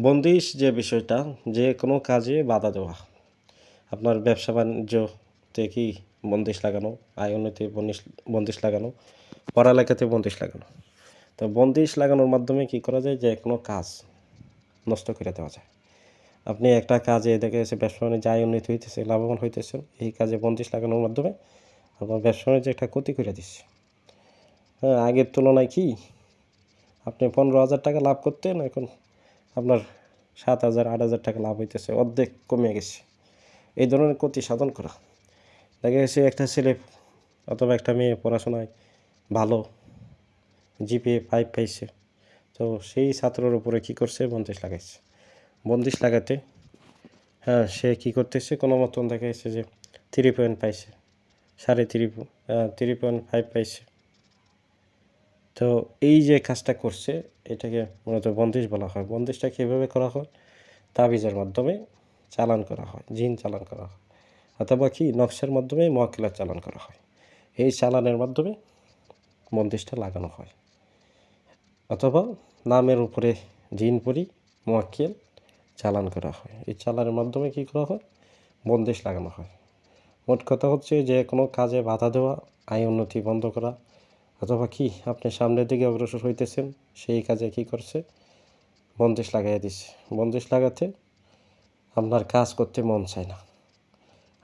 বন্দিশ যে বিষয়টা, যে কোনো কাজে বাধা দেওয়া। আপনার ব্যবসা-বাণিজ্যতে কি বন্দিশ লাগানো, আয় উন্নতি বন্দিশ লাগানো, পড়ালেখাতে বন্দিশ লাগানো। তো বন্দিশ লাগানোর মাধ্যমে কি করা যায়? যে কোনো কাজ নষ্ট করে দেওয়া যায়। আপনি একটা কাজে দেখা যাচ্ছে ব্যবসা-বাণিজ্যে আয় উন্নতি হইতেছে, লাভবান হইতেছেন। এই কাজে বন্দিশ লাগানোর মাধ্যমে আপনার ব্যবসা-বাণিজ্যে একটা ক্ষতি করে দিচ্ছে। হ্যাঁ, আগের তুলনায় কি আপনি 15,000 টাকা লাভ করতেন, এখন আপনার 7,000 8,000 টাকা লাভ হইতেছে, অর্ধেক কমে গেছে। এই ধরনের ক্ষতি সাধন করা। দেখা গেছে একটা ছেলে অথবা একটা মেয়ে পড়াশোনায় ভালো, জিপিএ 5 পাইছে, তো সেই ছাত্রের উপরে কী করছে? বন্দিশ লাগাইছে। বন্দিশ লাগাতে হ্যাঁ, সে কী করতেছে? কোনো মতন দেখা যাচ্ছে যে 3 পয়েন্ট পাইছে, 3.5 পাইছে। তো এই যে কাজটা করছে, এটাকে মূলত বন্দিশ বলা হয়। বন্দিশটা কীভাবে করা হয়? তাবিজের মাধ্যমে চালান করা হয়, জিন চালান করা হয়, অথবা কি নকশার মাধ্যমে মোয়াক্কেলাত চালান করা হয়। এই চালানের মাধ্যমে বন্দিশটা লাগানো হয়, অথবা নামের উপরে জিন পরি মোয়াক্কেল চালান করা হয়। এই চালানের মাধ্যমে কি করা হয়? বন্দিশ লাগানো হয়। মোট কথা হচ্ছে যে কোনো কাজে বাধা দেওয়া, আয় উন্নতি বন্ধ করা, অথবা কি আপনি সামনের দিকে অগ্রসর হইতেছেন, সেই কাজে কি করছে? বন্দিশ লাগাইয়া দিচ্ছে। বন্দিশ লাগাতে আপনার কাজ করতে মন চায় না,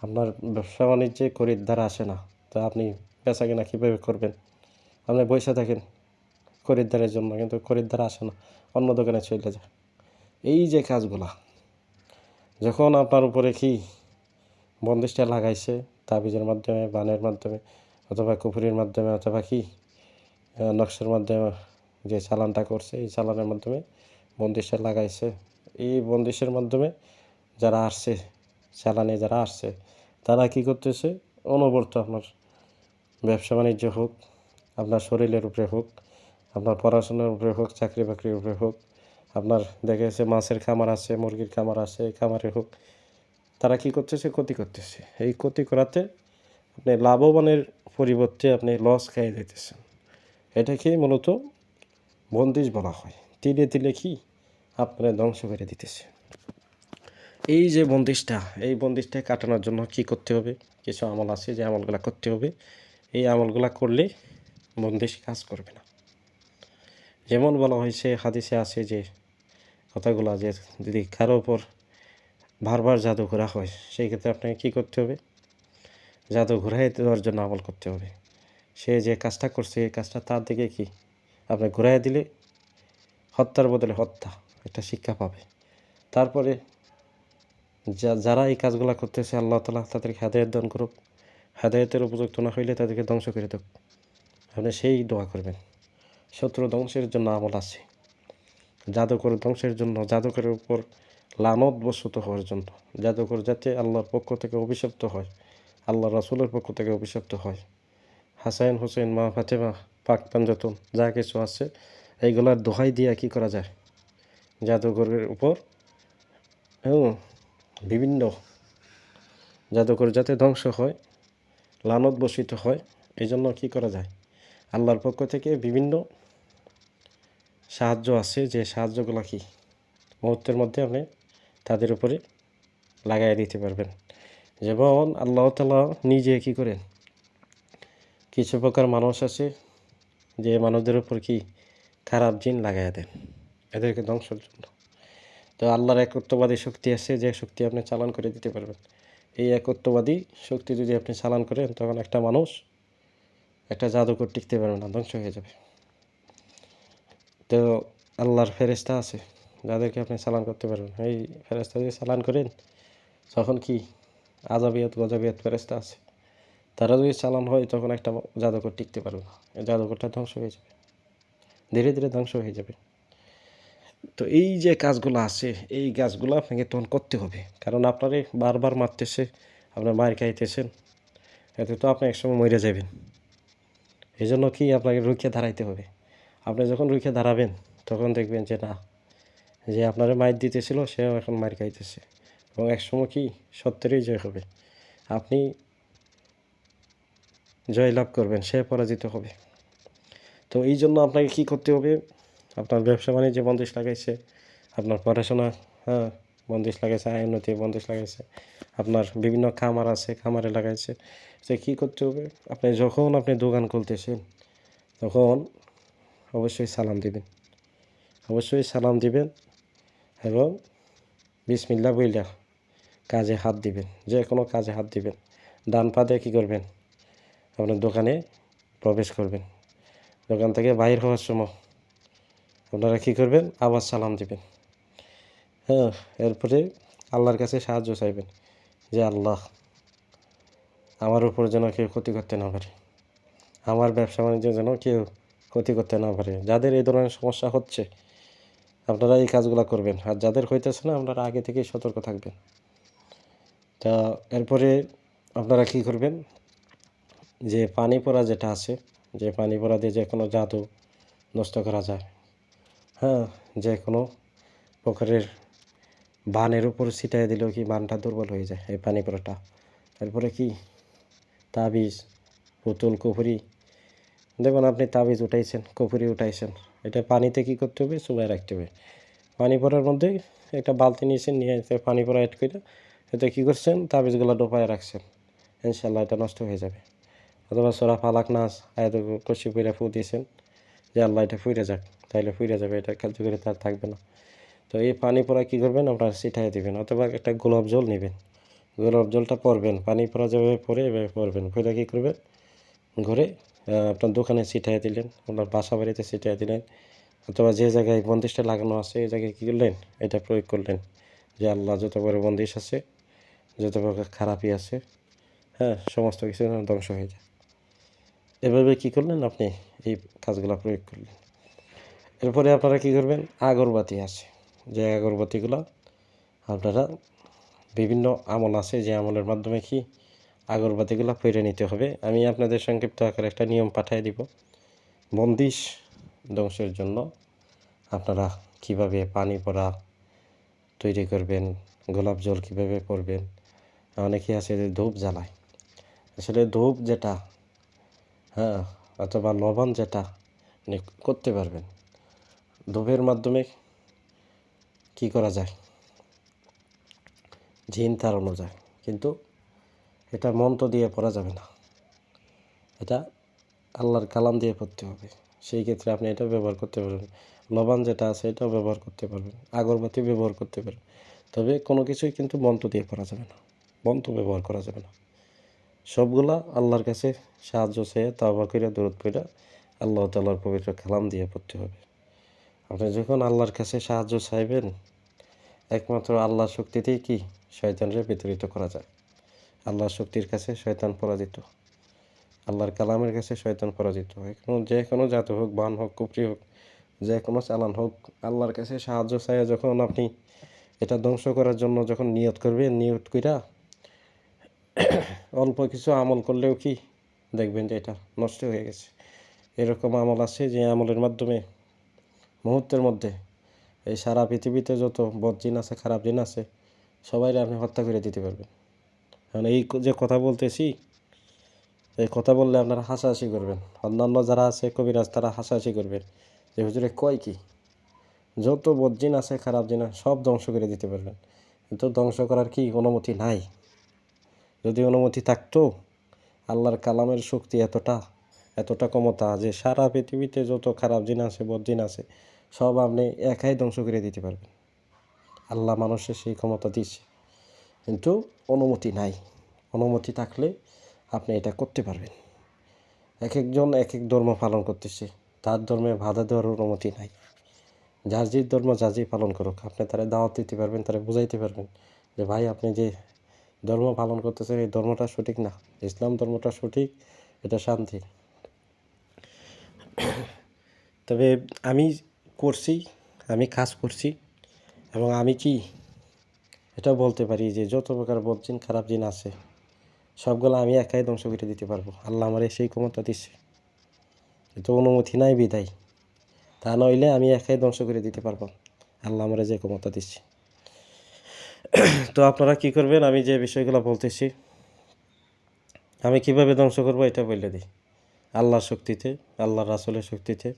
আপনার ব্যবসা বাণিজ্যে খরিদ্দার আসে না, তো আপনি বেচা কেনা কীভাবে করবেন? আপনি বসে থাকেন খরিদ্দারের জন্য, কিন্তু খরিদ্দার আসে না, অন্য দোকানে চলে যায়। এই যে কাজগুলা যখন আপনার উপরে কি বন্দিশটা লাগাইছে, তাবিজের মাধ্যমে, বানের মাধ্যমে, অথবা কুফুরির মাধ্যমে, অথবা কি নকশার মাধ্যমে যে চালানটা করছে, এই চালানের মাধ্যমে বন্দিশটা লাগাইছে। এই বন্দিশের মাধ্যমে যারা আসছে, চালানে যারা আসছে, তারা কি করতেছে? অনবরত আপনার ব্যবসা বাণিজ্য হোক, আপনার শরীরের উপরে হোক, আপনার পড়াশোনার উপরে হোক, চাকরি বাকরির উপরে হোক, আপনার দেখা যাচ্ছে মাছের খামার আছে, মুরগির খামার আছে, এই খামারে হোক, তারা কি করতেছে? ক্ষতি করতেছে। এই ক্ষতি করাতে আপনি লাভবানের পরিবর্তে আপনি লস খেয়ে দিতেছেন। এটাকেই মূলত বন্দিশ বলা হয়। তিলে তিলে কি আপনারা ধ্বংস করে দিতেছে। এই যে বন্দিশটা, এই বন্দিশটা কাটানোর জন্য কি করতে হবে? কিছু আমল আছে, যে আমলগুলা করতে হবে। এই আমলগুলা করলে বন্দিশ কাজ করবে না। যেমন বলা হয়েছে, হাদিসে আছে যে কথাগুলা, যে যদি কারো ওপর বারবার জাদু করা হয়, সেই ক্ষেত্রে আপনাকে কী করতে হবে? জাদু ঘুরাই দেওয়ার জন্য আমল করতে হবে। সে যে কাজটা করছে, এই কাজটা তার দিকে কি আপনি ঘুরাই দিলে হত্যার বদলে হত্যা একটা শিক্ষা পাবে। তারপরে যারা এই কাজগুলো করতেছে, আল্লাহ তাআলা তাদেরকে হেদায়েত দান করুক। হেদায়েতের উপযুক্ত না হইলে তাদেরকে ধ্বংস করে দেব। আপনি সেই দোয়া করবেন। শত্রু ধ্বংসের জন্য আমল আছে, জাদুকর ধ্বংসের জন্য, জাদুকরের উপর লানত বসত হওয়ার জন্য, জাদুকর যাতে আল্লাহর পক্ষ থেকে অভিশপ্ত হয়, আল্লাহ রাসূলের পক্ষ থেকে অভিশপ্ত হয়। হাসান হোসেন, মা ফাতেমা, পাক পাঞ্জাতন যা কিছু আছে, এইগুলার দোহাই দিয়ে কী করা যায়? জাদুকরের উপর বিভিন্ন জাদুকর যাতে ধ্বংস হয়, লানত বসিত হয়, এই জন্য কী করা যায়? আল্লাহর পক্ষ থেকে বিভিন্ন সাহায্য আছে, যে সাহায্যগুলো কি মুহূর্তের মধ্যে আপনি তাদের উপরে লাগাই দিতে পারবেন। যেমন আল্লাহ তাআলা নিজে কী করেন? কিছু প্রকার মানুষ আছে, যে মানুষদের উপর কি খারাপ জিন লাগাইয়া দেন এদেরকে ধ্বংসের জন্য। তো আল্লাহর একত্ববাদী শক্তি আছে, যে শক্তি আপনি চালান করে দিতে পারবেন। এই একত্ববাদী শক্তি যদি আপনি চালান করেন, তখন একটা মানুষ, একটা জাদুকর টিকতে পারবে না, ধ্বংস হয়ে যাবে। তো আল্লাহর ফেরেশতা আছে, যাদেরকে আপনি চালান করতে পারবেন। এই ফেরেশতা যদি চালান করেন, তখন কি আজাবিয়াত গজাবিয়াত ফেরেশতা আছে, তারা যদি চালান হয়, তখন একটা জাদুকর টিকতে পারবে না, এই জাদুকরটা ধ্বংস হয়ে যাবে, ধীরে ধীরে ধ্বংস হয়ে যাবে। তো এই যে কাজগুলো আছে, এই কাজগুলো আপনাকে তখন করতে হবে, কারণ আপনারে বারবার মারতেছে, আপনার মার খাইতেছেন, এতে তো আপনি একসময় মরে যাবেন। এই জন্য কি আপনাকে রুখে দাঁড়াইতে হবে। আপনি যখন রুখে দাঁড়াবেন, তখন দেখবেন যে না, যে আপনারে মার দিতেছিল সেও এখন মার খাইতেছে, এবং একসময় কি সত্যেরই জয় হবে। আপনি জয়লাভ করবেন, সে পরাজিত হবে। তো এই জন্য আপনাকে কী করতে হবে? আপনার ব্যবসা বাণিজ্যে বন্দিশ লাগাইছে, আপনার পড়াশোনা, হ্যাঁ, বন্দিশ লাগাইছে, আয় উন্নতি বন্দিশ লাগাইছে, আপনার বিভিন্ন খামার আছে, খামারে লাগাইছে। সে কী করতে হবে, আপনি যখন আপনি দোকান খুলতেছেন তখন অবশ্যই সালাম দিবেন, অবশ্যই সালাম দিবেন এবং বিসমিল্লাহ বইলা কাজে হাত দিবেন, যে কোনো কাজে হাত দিবেন। ডান পা দিয়ে কী করবেন, আপনার দোকানে প্রবেশ করবেন। দোকান থেকে বাইর হওয়ার সময় আপনারা কী করবেন, আবার সালাম দিবেন। হ্যাঁ, এরপরে আল্লাহর কাছে সাহায্য চাইবেন যে আল্লাহ আমার উপর যেন কেউ ক্ষতি করতে না পারে, আমার ব্যবসা বাণিজ্য যেন কেউ ক্ষতি করতে না পারে। যাদের এই ধরনের সমস্যা হচ্ছে আপনারা এই কাজগুলো করবেন, আর যাদের হইতেছে না আপনারা আগে থেকেই সতর্ক থাকবেন। তা এরপরে আপনারা কী করবেন, যে পানি পড়া যেটা আছে, যে পানি পড়া দিয়ে যে কোনো জাদু নষ্ট করা যায়, হ্যাঁ, যে কোনো প্রকারের বানের উপর ছিটাই দিলেও কি বানটা দুর্বল হয়ে যায় এই পানি পড়াটা। তারপরে কি তাবিজ, পুতুল, কুফুরি, দেখুন আপনি তাবিজ উঠাইছেন, কুফুরি উঠাইছেন, এটা পানিতে কী করতে হবে, চুবাই রাখতে হবে। পানি পড়ার মধ্যে একটা বালতি নিয়েছেন, নিয়ে পানি পড়া অ্যাড করে এতে কী করছেন, তাবিজগুলো ডোপায় রাখছেন, ইনশাল্লাহ এটা নষ্ট হয়ে যাবে। অথবা সূরা ফালাক নাস আয়াত কুরসি পড়ে ফু দিয়েছেন যে আল্লাহ এটা ফুইরে যাক, তাইলে ফুইরে যাবে, এটা কার্যকরী তার থাকবে না। তো এই পানি পড়া কী করবেন, আপনারা ছিটাই দেবেন, অথবা একটা গোলাপ জল নেবেন, গোলাপ জলটা পরবেন, পানি পড়া যেভাবে পরে এভাবে পরবেন, পরে কী করবেন, ঘরে আপনার দোকানে ছিটাই দিলেন, আপনার বাসা বাড়িতে ছিটাই দিলেন, অথবা যে জায়গায় বন্দিশটা লাগানো আছে এই জায়গায় কী করলেন, এটা প্রয়োগ করলেন যে আল্লাহ যত বড় বন্দিশ আছে, যত প্রকার খারাপই আছে, হ্যাঁ, সমস্ত কিছু ধ্বংস হয়ে যায়। এভাবে কী করলেন, আপনি এই কাজগুলো প্রয়োগ করলেন। এরপরে আপনারা কী করবেন, আগরবাতি আছে, যে আগরবাতিগুলো আপনারা বিভিন্ন আমল আছে, যে আমলের মাধ্যমে কি আগরবাতিগুলো ফিরে নিতে হবে। আমি আপনাদের সংক্ষিপ্ত আকারে একটা নিয়ম পাঠিয়ে দিব। বন্দিশ ধ্বংসের জন্য আপনারা কিভাবে পানি পড়া তৈরি করবেন, গোলাপ জল কীভাবে পরবেন। অনেকে আছে যে ধূপ জ্বালায়, আসলে ধূপ যেটা, হ্যাঁ, অথবা লবণ যেটা করতে পারবেন, ধূপের মাধ্যমে কি করা যায়, জিন তাড়ানো যায়, কিন্তু এটা মন্ত্র দিয়ে পড়া যাবে না, এটা আল্লাহর কালাম দিয়ে পড়তে হবে। সেই ক্ষেত্রে আপনি এটা ব্যবহার করতে পারবেন। লবণ যেটা আছে এটাও ব্যবহার করতে পারবেন, আগরবাতি ব্যবহার করতে পারবেন, তবে কোনো কিছুই কিন্তু মন্ত্র দিয়ে পড়া যাবে না, মন্ত্র ব্যবহার করা যাবে না। সবগুলা আল্লাহর কাছে সাহায্য চেয়ে তাওবা করে দরুদ পড়ে আল্লাহ তাআলার পবিত্র কালাম দিয়ে পড়তে হবে। আপনি যখন আল্লাহর কাছে সাহায্য চাইবেন, একমাত্র আল্লাহর শক্তিতেই কি শয়তানরে বিতাড়িত করা যায়। আল্লাহর শক্তির কাছে শয়তান পরাজিত, আল্লাহর কালামের কাছে শয়তান পরাজিত। এখন যে কোনো জাদু হোক, বান হোক, কুফরি হোক, যে কোনো চালান হোক, আল্লাহর কাছে সাহায্য চাই যখন আপনি এটা ধ্বংস করার জন্য যখন নিয়ত করবেন, নিয়ত কইরা অল্প কিছু আমল করলেও কি দেখবেন যে এটা নষ্ট হয়ে গেছে। এরকম আমল আছে যে আমলের মাধ্যমে মুহূর্তের মধ্যে এই সারা পৃথিবীতে যত বদ জিন আছে, খারাপ জিন আছে, সবাই আপনি হত্যা করে দিতে পারবেন। কারণ এই যে কথা বলতেছি, এই কথা বললে আপনারা হাসাহাসি করবেন, অন্যান্য যারা আছে কবিরাজ তারা হাসাহাসি করবে যে হুজুরে কয় কি, যত বদ জিন আছে, খারাপ জিন আছে, সব ধ্বংস করে দিতে পারবেন। কিন্তু ধ্বংস করার কি অনুমতি নাই। যদি অনুমতি থাকতো, আল্লাহর কালামের শক্তি এতটা ক্ষমতা যে সারা পৃথিবীতে যত খারাপ জিন আছে, বদ জিন আছে, সব আপনি একাই ধ্বংস করে দিতে পারবেন। আল্লাহ মানুষের সেই ক্ষমতা দিচ্ছে, কিন্তু অনুমতি নাই। অনুমতি থাকলে আপনি এটা করতে পারবেন। এক একজন এক এক ধর্ম পালন করতেছে, তার ধর্মে বাধা দেওয়ার অনুমতি নাই। যার যে ধর্ম যার যে পালন করুক, আপনি তারা দাওয়াত দিতে পারবেন, তারা বুঝাইতে পারবেন যে ভাই আপনি যে ধর্ম পালন করতেছেন এই ধর্মটা সঠিক না, ইসলাম ধর্মটা সঠিক, এটা শান্তি। তবে আমি করছি, আমি কাজ করছি, এবং আমি কি এটা বলতে পারি যে যত প্রকার বদ জিন, খারাপ জিন আছে, সবগুলো আমি একাই ধ্বংস করে দিতে পারবো। আল্লাহ আমার সেই ক্ষমতা দিচ্ছে, কিন্তু অনুমতি নাই বিদায়, তা নইলে আমি একাই ধ্বংস করে দিতে পারবো, আল্লাহ আমার যে ক্ষমতা দিচ্ছে। তো আপনারা কি করবেন, আমি যে বিষয়গুলো বলতেছি, আমি কিভাবে ধ্বংস করবো এটা বলে দিই। আল্লাহর শক্তিতে, আল্লাহর রাসূলের শক্তিতে,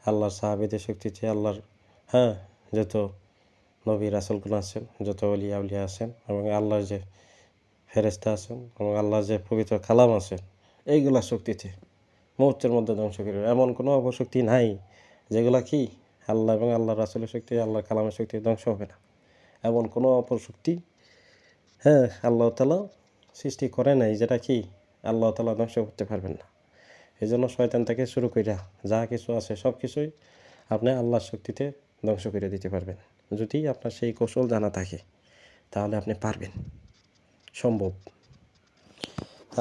আল্লাহর সাহাবীদের শক্তিতে, আল্লাহর, হ্যাঁ, যত নবী রাসূলগণ আছেন, যত আউলিয়া উলিয়া আছেন এবং আল্লাহর যে ফেরেশতা আছেন এবং আল্লাহর যে পবিত্র কালাম আছে, এইগুলা শক্তিতে মুহূর্তের মধ্যে ধ্বংস করে দেবে। এমন কোনো অপশক্তি নাই যেগুলা কি আল্লাহ এবং আল্লাহর রাসূলের শক্তি, আল্লাহর কালামের শক্তি ধ্বংস হবে না। এমন কোনো অপশক্তি আল্লাহ তাআলা সৃষ্টি করে নাই যেটা কি আল্লাহ তাআলা ধ্বংস করতে পারবেন না। এই জন্য শয়তান থেকে শুরু কইরা যা কিছু আছে সব কিছুই আপনি আল্লাহর শক্তিতে ধ্বংস করে দিতে পারবেন। যদি আপনার সেই কৌশল জানা থাকে তাহলে আপনি পারবেন, সম্ভব।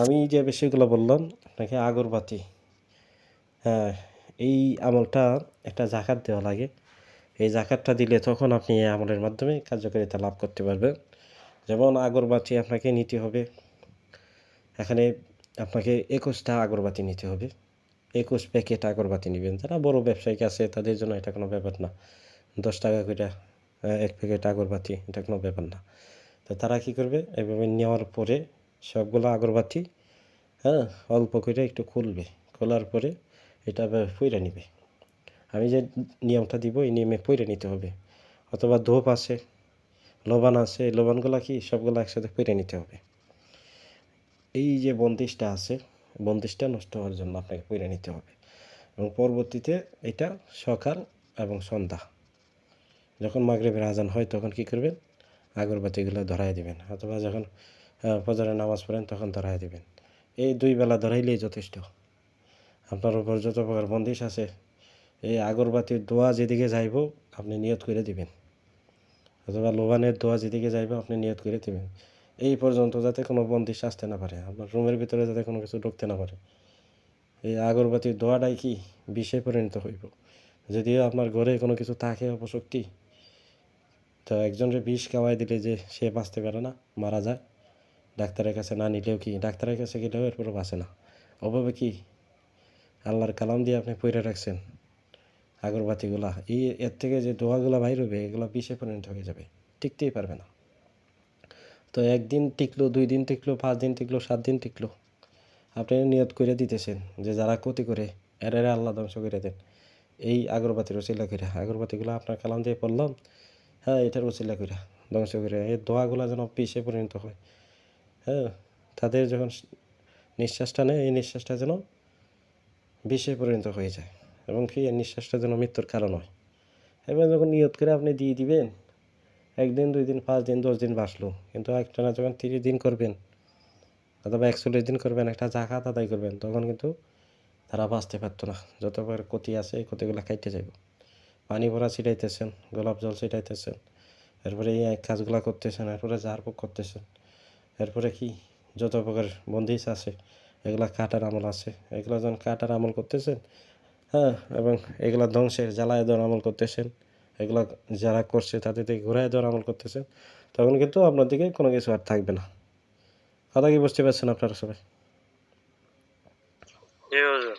আমি যে বিষয়গুলো বললাম আপনাকে, আগরবাতি, হ্যাঁ, এই আমলটা একটা জাকাত দেওয়া লাগে। এই জাকাতটা দিলে তখন আপনি এই আমলের মাধ্যমে কার্যকারিতা লাভ করতে পারবেন। যেমন আগরবাতি আপনাকে নিতে হবে, এখানে আপনাকে 21টা আগরবাতি নিতে হবে। 21 প্যাকেট আগরবাতি নেবেন। যারা বড় ব্যবসায়িক আছে তাদের জন্য এটা কোনো ব্যাপার না। 10 টাকা করে 1 প্যাকেট আগরবাতি, এটা কোনো ব্যাপার না। তো তারা কী করবে, এভাবে নেওয়ার পরে সবগুলো আগরবাতি অল্প করে একটু খুলবে, খোলার পরে এটা পুইরা নিবে। আমি যে নিয়মটা দিব এই নিয়মে পুইরা নিতে হবে। অথবা ধূপ আছে, লবণ আছে, এই লবণগুলো কি সবগুলো একসাথে পুইরা নিতে হবে। এই যে বন্দিশটা আছে, বন্দিশটা নষ্ট হওয়ার জন্য আপনাকে পুইরা নিতে হবে। এবং পরবর্তীতে এটা সকাল এবং সন্ধ্যা যখন মাগরিবের আজান হয় তখন কি করবেন, আগরবাতিগুলো ধরাই দিবেন। অথবা যখন ফজরের নামাজ পড়েন তখন ধরাই দিবেন। এই 2 বেলা ধরাইলেই যথেষ্ট। আপনার উপর যত প্রকার বন্দিশ আছে, এই আগরবাতির দোয়া যেদিকে যাইব আপনি নিয়ত করে দিবেন, অথবা লোবানের দোয়া যেদিকে যাইব আপনি নিয়ত করে দিবেন। এই পর্যন্ত যাতে কোনো বন্দিশ আসতে না পারে, আপনার রুমের ভিতরে যাতে কোনো কিছু ঢুকতে না পারে। এই আগরবাতির দোয়াটাই কি বিষে পরিণত হইব। যদিও আপনার ঘরে কোনো কিছু থাকে অপশক্তি, তো একজনের বিষ খাওয়াই দিলে যে সে বাঁচতে পারে না, মারা যায়। ডাক্তারের কাছে না নিলেও কি, ডাক্তারের কাছে গেলেও এরপরও বাঁচে না। অভাবে কি আল্লাহর কালাম দিয়ে আপনি পইরা রাখছেন আগরবাতিগুলা, এর থেকে যে দোয়াগুলো বাইর হবে এগুলো বিষে পরিণত হয়ে যাবে, টিকতেই পারবে না। তো 1 দিন টিকলো, 2 দিন টিকলো, 5 দিন টিকলো, 7 দিন টিকলো, আপনি নিয়ত করে দিতেছেন যে যারা ক্ষতি করে এরা আল্লাহ ধ্বংস করে দেন এই আগরবাতির ওসিলা কইরা। আগরবাতিগুলো আপনার কালাম দিয়ে পড়লাম, এটার ওসিলা কইরা ধ্বংস করে, এই দোয়াগুলো যেন বিষে পরিণত হয়। তাদের যখন নিঃশ্বাসটা নেয় এই নিঃশ্বাসটা যেন বিষে পরিণত হয়ে যায় এবং কি এই নিঃশ্বাসটা যেন মৃত্যুর কারণ হয়। এবার যখন নিয়ত করে আপনি দিয়ে দিবেন, 1 দিন, 2 দিন, 5 দিন, 10 দিন বাঁচলো, কিন্তু একটানা যখন 30 দিন করবেন অথবা 41 দিন করবেন, একটা জাকাত আদায় করবেন, তখন কিন্তু তারা বাঁচতে পারতো না। যত প্রকার ক্ষতি আছে এই ক্ষতিগুলো খাইতে যাইব। পানি ভরা ছিটাইতেছেন, গোলাপ জল ছিটাইতেছেন, এরপরে এই কাজগুলো করতেছেন, এরপরে ঝাড়ফুঁক করতেছেন, এরপরে কি যত প্রকার বন্দিশ আছে এগুলা কাটার আমল আছে, এগুলো যখন কাটার আমল করতেছেন, এবং এগুলা ধ্বংসের জ্বালায় দেওয়ার আমল করতেছেন, এগুলা যারা করছে তাদের দিকে ঘুরায় দেওয়ার আমল করতেছেন, তখন কিন্তু আপনার দিকে কোনো কিছু আর থাকবে না। কথা কি বুঝতে পারছেন আপনারা সবাই? জি হুজুর।